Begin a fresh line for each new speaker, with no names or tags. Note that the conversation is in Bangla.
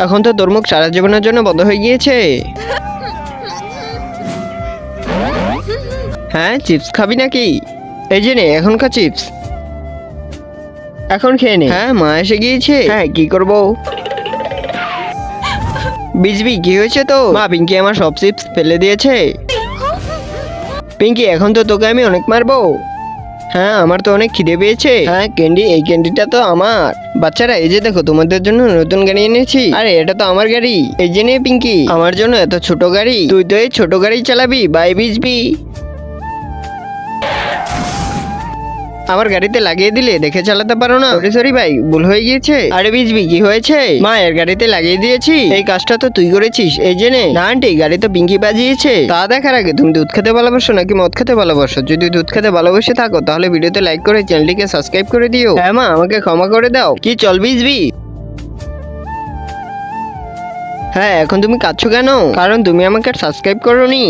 এখন তো তোর মুখ সারা জীবনের জন্য বন্ধ হয়ে গিয়েছে। হ্যাঁ, চিপস খাবি নাকি? এই যে নে এখনকার চিপস, এখন খেয়ে নে। হ্যাঁ, মা এসে গিয়েছে। হ্যাঁ, কি করব? বিজবি, কি হয়েছে তো? মা, পিঙ্কি আমার সব চিপস ফেলে দিয়েছে। পিঙ্কি, এখন তো তোকে আমি অনেক মারবো। হ্যাঁ, আমার তো অনেক খিদে পেয়েছে। হ্যাঁ, ক্যান্ডি, এই ক্যান্ডিটা তো আমার। বাচ্চারা, এই যে দেখো, তোমাদের জন্য নতুন গাড়ি এনেছি। আরে, এটা তো আমার গাড়ি। এই যে নে পিঙ্কি, আমার জন্য এত ছোট গাড়ি। তুই তো এই ছোট গাড়ি চালাবি। বাই বিজবি। আমার গাড়িতে লাগিয়ে দিলে দেখে চালাতে পারো না? সরি সরি ভাই, ভুল হয়ে গিয়েছে। আরে বিজবি, কি হয়েছে? মা, এর গাড়িতে লাগিয়ে দিয়েছি। এই কাজটা তো তুই করেছিস। এই জেনে না আন্টি, গাড়ি তো পিঙ্কি বাজিয়েছে। তা দেখার আগে তুমি দুধ খেতে ভালোবাসো নাকি মদ খেতে ভালোবাসো? যদি দুধ খেতে ভালোবেসে থাকো তাহলে ভিডিওতে লাইক করে চ্যানেলটিকে সাবস্ক্রাইব করে দিও। হ্যাঁ মা, আমাকে ক্ষমা করে দাও। কি চল বিজবি? হ্যাঁ, এখন তুমি কাঁদছো কেন? কারণ তুমি আমাকে সাবস্ক্রাইব করোনি।